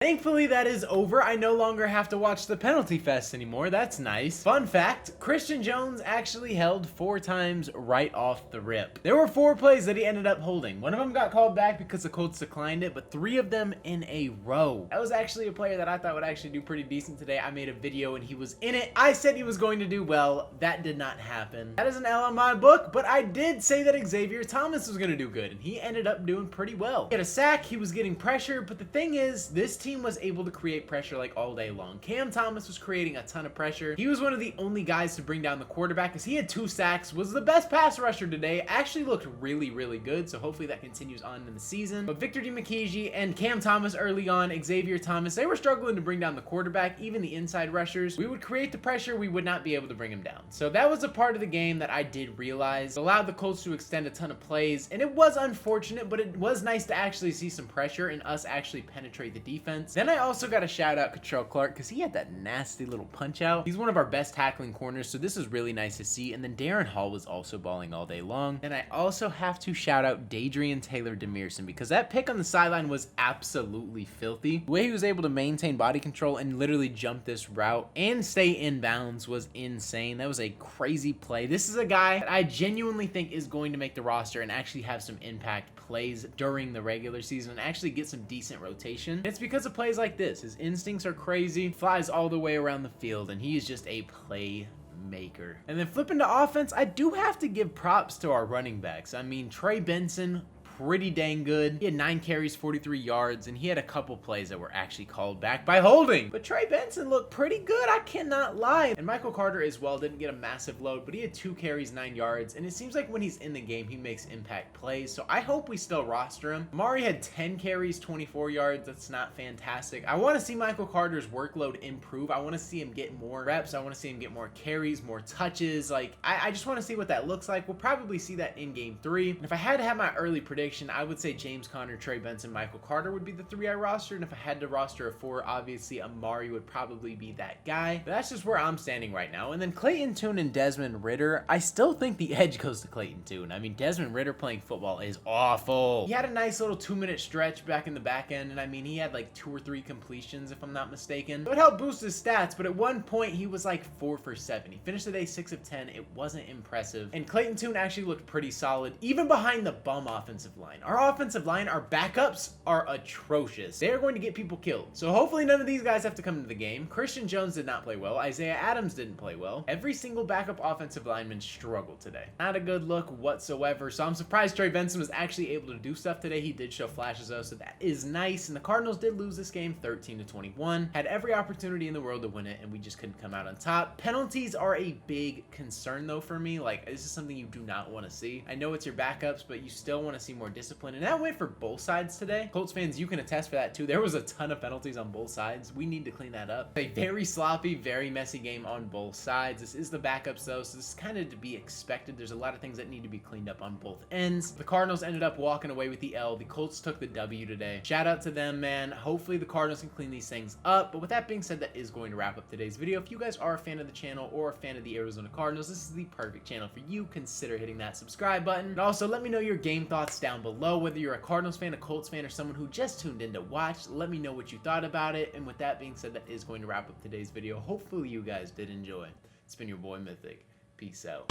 Thankfully, that is over. I no longer have to watch the penalty fest anymore. That's nice. Fun fact, Christian Jones actually held 4 times right off the rip. There were 4 plays that he ended up holding. One of them got called back because the Colts declined it, but 3 of them in a row. That was actually a player that I thought would actually do pretty decent today. I made a video and he was in it. I said he was going to do well. That did not happen. That is an L on my book, but I did say that Xavier Thomas was going to do good, and he ended up doing pretty well. He had a sack, he was getting pressure, but the thing is, this team was able to create pressure like all day long. Cam Thomas was creating a ton of pressure. He was one of the only guys to bring down the quarterback because he had 2 sacks, was the best pass rusher today, actually looked really, really good, so hopefully that continues on in the season. But Victor DiMcKeji and Cam Thomas early on, Xavier Thomas, they were struggling to bring down the quarterback, even the inside rushers. We would create the pressure, we would not be able to bring him down. So that was a part of the game that I did realize. It allowed the Colts to extend a ton of plays, and it was unfortunate, but it was nice to actually see some pressure and us actually penetrate the defense. Then I also got to shout out Catrell Clark because he had that nasty little punch out. He's one of our best tackling corners, so this is really nice to see. And then Darren Hall was also balling all day long. And I also have to shout out Dadrian Taylor Demerson because that pick on the sideline was absolutely filthy. The way he was able to maintain body control and literally jump this route and stay in bounds was insane. That was a crazy play. This is a guy that I genuinely think is going to make the roster and actually have some impact plays during the regular season and actually get some decent rotation. It's because of plays like this. His instincts are crazy, flies all the way around the field, and he is just a playmaker. And then flipping to offense, I do have to give props to our running backs. I mean, Trey Benson, pretty dang good. He had 9 carries, 43 yards, and he had a couple plays that were actually called back by holding. But Trey Benson looked pretty good, I cannot lie. And Michael Carter as well didn't get a massive load, but he had 2 carries, 9 yards, and it seems like when he's in the game, he makes impact plays, so I hope we still roster him. Amari had 10 carries, 24 yards. That's not fantastic. I want to see Michael Carter's workload improve. I want to see him get more reps. I want to see him get more carries, more touches. Like, I just want to see what that looks like. We'll probably see that in game 3. And if I had to have my early prediction, I would say James Conner, Trey Benson, Michael Carter would be the 3 I rostered, and if I had to roster a 4, obviously Amari would probably be that guy. But that's just where I'm standing right now. And then Clayton Tune and Desmond Ridder, I still think the edge goes to Clayton Tune. I mean, Desmond Ridder playing football is awful. He had a nice little 2-minute stretch back in the back end, and I mean, he had like 2 or 3 completions if I'm not mistaken. So it helped boost his stats, but at one point he was like 4 for 7. He finished the day 6 of 10. It wasn't impressive. And Clayton Tune actually looked pretty solid, even behind the bum offensive line. Our offensive line, our backups are atrocious. They are going to get people killed. So hopefully none of these guys have to come into the game. Christian Jones did not play well. Isaiah Adams didn't play well. Every single backup offensive lineman struggled today. Not a good look whatsoever. So I'm surprised Trey Benson was actually able to do stuff today. He did show flashes though, so that is nice. And the Cardinals did lose this game 13-21. Had every opportunity in the world to win it, and we just couldn't come out on top. Penalties are a big concern though for me. Like, this is something you do not want to see. I know it's your backups, but you still want to see more discipline. And that went for both sides today. Colts fans, you can attest for that too. There was a ton of penalties on both sides. We need to clean that up. A very sloppy, very messy game on both sides. This is the backups though, so this is kind of to be expected. There's a lot of things that need to be cleaned up on both ends. The Cardinals ended up walking away with the L. The Colts took the W today. Shout out to them, man. Hopefully the Cardinals can clean these things up. But with that being said, that is going to wrap up today's video. If you guys are a fan of the channel or a fan of the Arizona Cardinals, this is the perfect channel for you. Consider hitting that subscribe button. And also let me know your game thoughts down below, whether you're a Cardinals fan, a Colts fan, or someone who just tuned in to watch. Let me know what you thought about it. And with that being said, that is going to wrap up today's video. Hopefully you guys did enjoy. It's been your boy Mythic. Peace out.